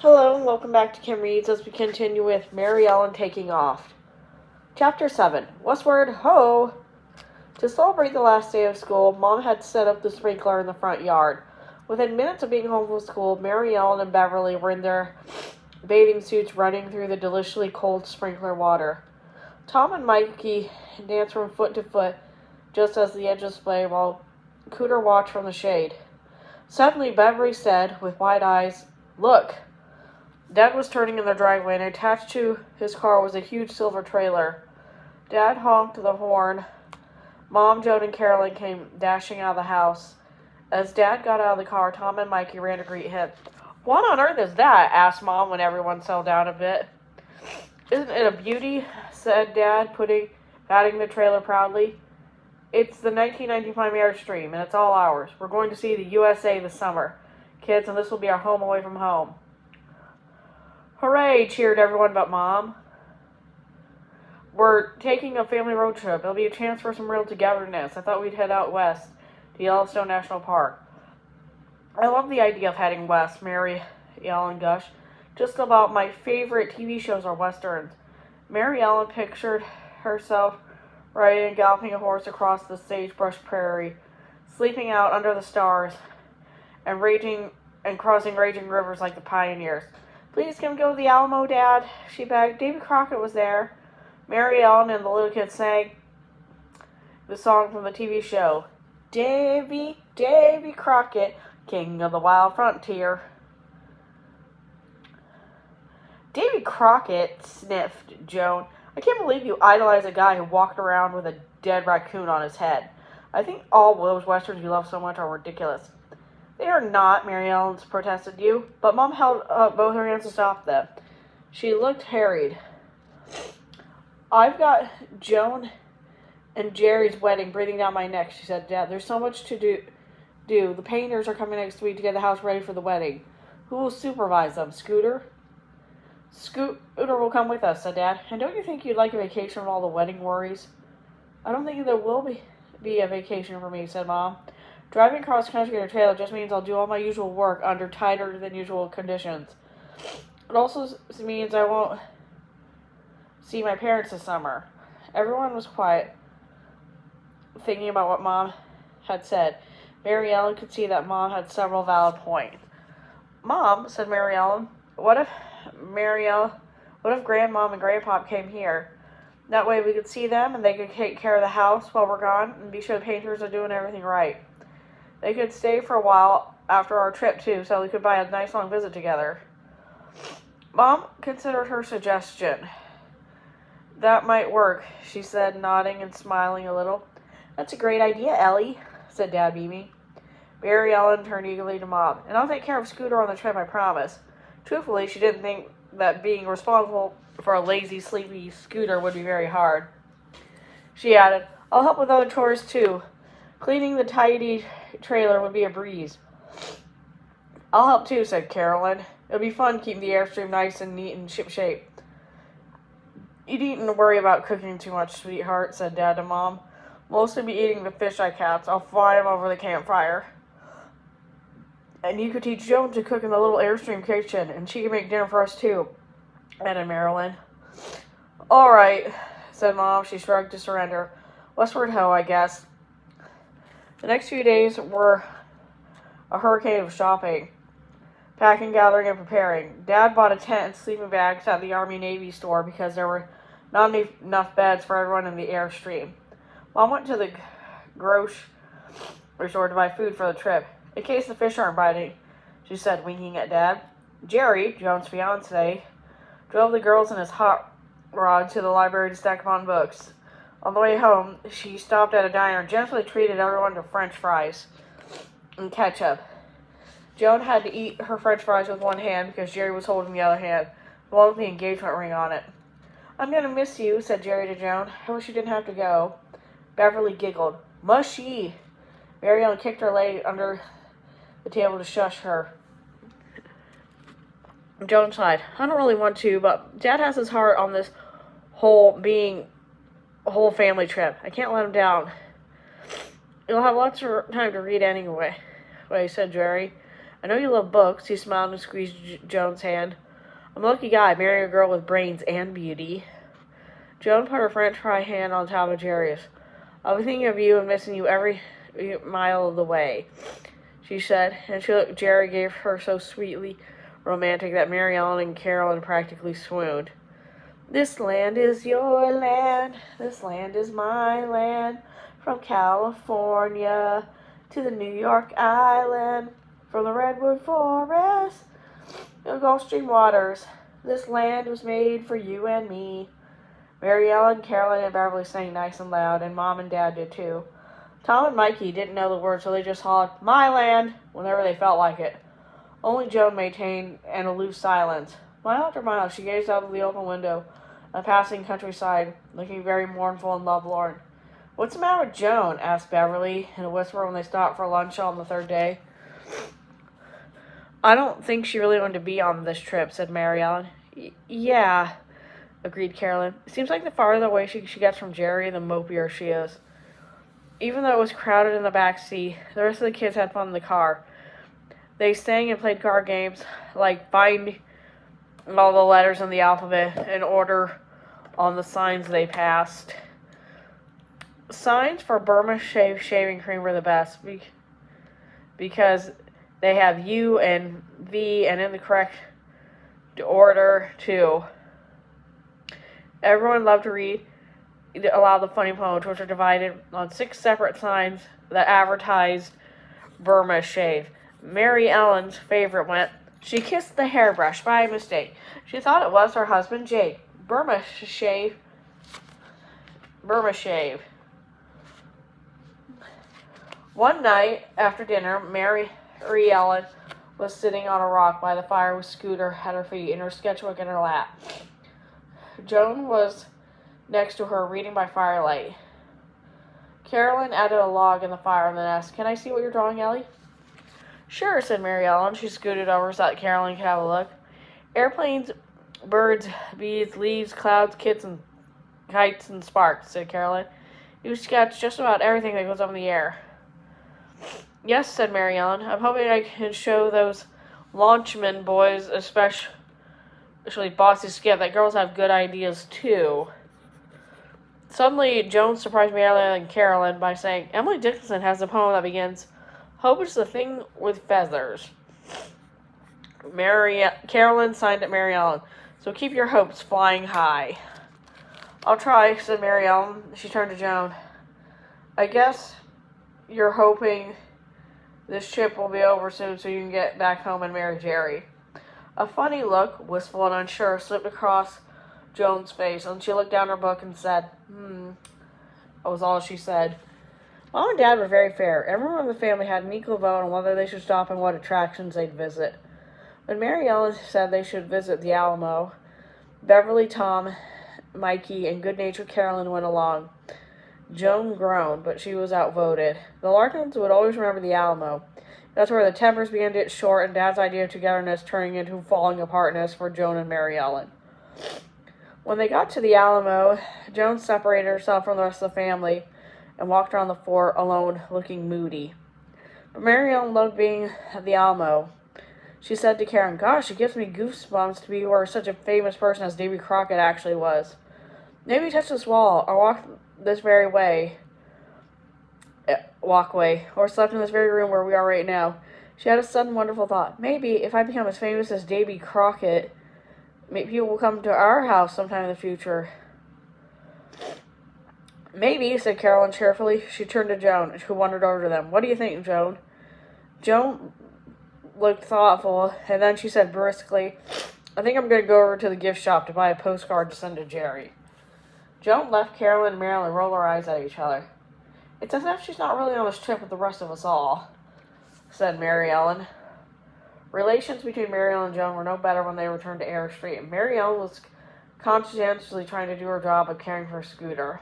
Hello and welcome back to Kim Reads as we continue with Maryellen taking off. Chapter 7. Westward, ho! To celebrate the last day of school, Mom had set up the sprinkler in the front yard. Within minutes of being home from school, Maryellen and Beverly were in their bathing suits running through the deliciously cold sprinkler water. Tom and Mikey danced from foot to foot just as the edge of display while Cooter watched from the shade. Suddenly, Beverly said, with wide eyes, "Look!" Dad was turning in the driveway, and attached to his car was a huge silver trailer. Dad honked the horn. Mom, Joan, and Carolyn came dashing out of the house. As Dad got out of the car, Tom and Mikey ran to greet him. "What on earth is that?" asked Mom when everyone settled down a bit. "Isn't it a beauty?" said Dad, patting the trailer proudly. "It's the 1995 Airstream, and it's all ours. We're going to see the USA this summer, kids, and this will be our home away from home." "Hooray!" cheered everyone but Mom. "We're taking a family road trip. It'll be a chance for some real togetherness. I thought we'd head out west to Yellowstone National Park." "I love the idea of heading west," Maryellen gushed. "Just about my favorite TV shows are westerns." Maryellen pictured herself riding and galloping a horse across the sagebrush prairie, sleeping out under the stars, and crossing raging rivers like the pioneers. "Please can we go to the Alamo, Dad?" she begged. "Davy Crockett was there." Maryellen and the little kids sang the song from the TV show. "Davy, Davy Crockett, king of the wild frontier." "Davy Crockett," sniffed Joan. "I can't believe you idolize a guy who walked around with a dead raccoon on his head. I think all those westerns you love so much are ridiculous." "They are not," Maryellen protested you, but Mom held up both her hands to stop them. She looked harried. "I've got Joan and Jerry's wedding breathing down my neck," she said to Dad. "There's so much to do. The painters are coming next week to get the house ready for the wedding. Who will supervise them? Scooter?" "Scooter will come with us," said Dad. "And don't you think you'd like a vacation from all the wedding worries?" "I don't think there will be a vacation for me," said Mom. "Driving cross country in a trailer just means I'll do all my usual work under tighter than usual conditions. It also means I won't see my parents this summer." Everyone was quiet, thinking about what Mom had said. Maryellen could see that Mom had several valid points. "Mom," said Maryellen, what if Grandmom and Grandpop came here? That way we could see them and they could take care of the house while we're gone and be sure the painters are doing everything right. They could stay for a while after our trip, too, so we could buy a nice long visit together." Mom considered her suggestion. "That might work," she said, nodding and smiling a little. "That's a great idea, Ellie," said Dad, beaming. Maryellen turned eagerly to Mom. "And I'll take care of Scooter on the trip, I promise." Truthfully, she didn't think that being responsible for a lazy, sleepy Scooter would be very hard. She added, "I'll help with other chores, too. Cleaning the tidy trailer would be a breeze." "I'll help too," said Carolyn. "It'll be fun keeping the Airstream nice and neat and shipshape." "You needn't worry about cooking too much, sweetheart," said Dad to Mom. "Mostly be eating the fish I catch. I'll fry them over the campfire. And you could teach Joan to cook in the little Airstream kitchen, and she can make dinner for us too," added Maryellen. "All right," said Mom. She shrugged to surrender. "Westward ho, I guess." The next few days were a hurricane of shopping, packing, gathering, and preparing. Dad bought a tent and sleeping bags at the Army-Navy store because there were not enough beds for everyone in the Airstream. Mom went to the grocery store to buy food for the trip. "In case the fish aren't biting," she said, winking at Dad. Jerry, Joan's fiancé, drove the girls in his hot rod to the library to stack upon books. On the way home, she stopped at a diner and generously treated everyone to French fries and ketchup. Joan had to eat her French fries with one hand because Jerry was holding the other hand, the one with the engagement ring on it. "I'm going to miss you," said Jerry to Joan. "I wish you didn't have to go." Beverly giggled. "Mushy!" Maryellen kicked her leg under the table to shush her. Joan sighed. "I don't really want to, but Dad has his heart on this whole family trip. I can't let him down." "You'll have lots of time to read anyway," said Jerry. I know you love books. He smiled and squeezed Joan's hand. I'm a lucky guy, marrying a girl with brains and beauty. Joan put her French fry hand on top of Jerry's. I'll be thinking of you and missing you every mile of the way, she said, and Jerry gave her so sweetly romantic that Maryellen and Carolyn practically swooned. This land is your land, this land is my land, from California to the New York Island, from the Redwood Forest to the Gulf Stream waters. This land was made for you and me. Maryellen, Carolyn, and Beverly sang nice and loud, and Mom and Dad did too. Tom and Mikey didn't know the words, so they just hollered, "My land," whenever they felt like it. Only Joan maintained an aloof silence. Mile after mile, she gazed out of the open window at the passing countryside, looking very mournful and lovelorn. "What's the matter with Joan?" asked Beverly in a whisper when they stopped for lunch on the third day. "I don't think she really wanted to be on this trip," said Maryellen. Yeah, agreed Carolyn. It seems like the farther away she gets from Jerry, the mopier she is. Even though it was crowded in the back seat, the rest of the kids had fun in the car. They sang and played card games, like find all the letters in the alphabet in order on the signs they passed. Signs for Burma shaving cream were the best because they have U and V and in the correct order too. Everyone loved to read aloud the funny poems, which are divided on 6 separate signs that advertised Burma shave. Maryellen's favorite went, "She kissed the hairbrush by mistake. She thought it was her husband Jake. Burma shave. Burma shave." One night after dinner, Maryellen was sitting on a rock by the fire with Scooter at her feet and her sketchbook in her lap. Joan was next to her, reading by firelight. Carolyn added a log in the fire and then asked, "Can I see what you're drawing, Ellie?" "Sure," said Maryellen. She scooted over so that Carolyn could have a look. "Airplanes, birds, bees, leaves, clouds, kites, and sparks," said Carolyn. "You sketched just about everything that goes up in the air." "Yes," said Maryellen. "I'm hoping I can show those launchman boys, especially Bossy Skip, that girls have good ideas too." Suddenly, Joan surprised Maryellen and Carolyn by saying, "Emily Dickinson has a poem that begins, 'Hope is the thing with feathers.'" Carolyn signed at Maryellen, "So keep your hopes flying high." "I'll try," said Maryellen. She turned to Joan. "I guess you're hoping this trip will be over soon so you can get back home and marry Jerry." A funny look, wistful and unsure, slipped across Joan's face, and she looked down her book and said, That was all she said. Mom and Dad were very fair. Everyone in the family had an equal vote on whether they should stop and what attractions they'd visit. When Maryellen said they should visit the Alamo, Beverly, Tom, Mikey, and good-natured Carolyn went along. Joan groaned, but she was outvoted. The Larkins would always remember the Alamo. That's where the tempers began to get short and Dad's idea of togetherness turning into falling apartness for Joan and Maryellen. When they got to the Alamo, Joan separated herself from the rest of the family and walked around the fort alone, looking moody. But Maryellen loved being at the Alamo. She said to Karen, "Gosh, it gives me goosebumps to be where such a famous person as Davy Crockett actually was. Maybe touch this wall, or walk this very walkway, or slept in this very room where we are right now." She had a sudden wonderful thought. "Maybe if I become as famous as Davy Crockett, maybe people will come to our house sometime in the future." "Maybe," said Carolyn cheerfully. She turned to Joan, who wandered over to them. "What do you think, Joan?" Joan looked thoughtful, and then she said briskly, "I think I'm going to go over to the gift shop to buy a postcard to send to Jerry." Joan left Carolyn and Maryellen roll their eyes at each other. "It's as if she's not really on this trip with the rest of us all," said Maryellen. Relations between Maryellen and Joan were no better when they returned to Air Street. Maryellen was conscientiously trying to do her job of caring for Scooter.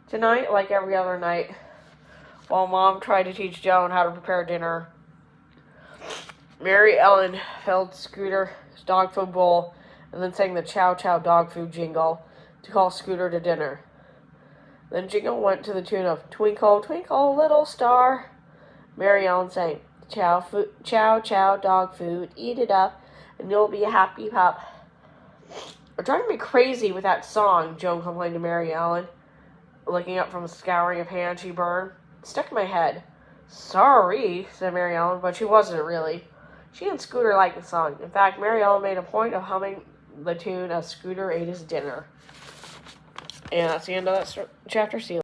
Tonight, like every other night, while Mom tried to teach Joan how to prepare dinner, Maryellen filled Scooter's dog food bowl and then sang the Chow Chow dog food jingle to call Scooter to dinner. The jingle went to the tune of "Twinkle, Twinkle, Little Star." Maryellen sang, Chow, food, chow, chow, dog food. Eat it up, and you'll be a happy pup. You're driving me crazy with that song, Joan complained to Mary Ellen, looking up from scouring a pan she burned. It stuck in my head. Sorry, said Mary Ellen, but she wasn't really. She and Scooter liked the song. In fact, Mary Ellen made a point of humming the tune as Scooter ate his dinner. And that's the end of that chapter. See you.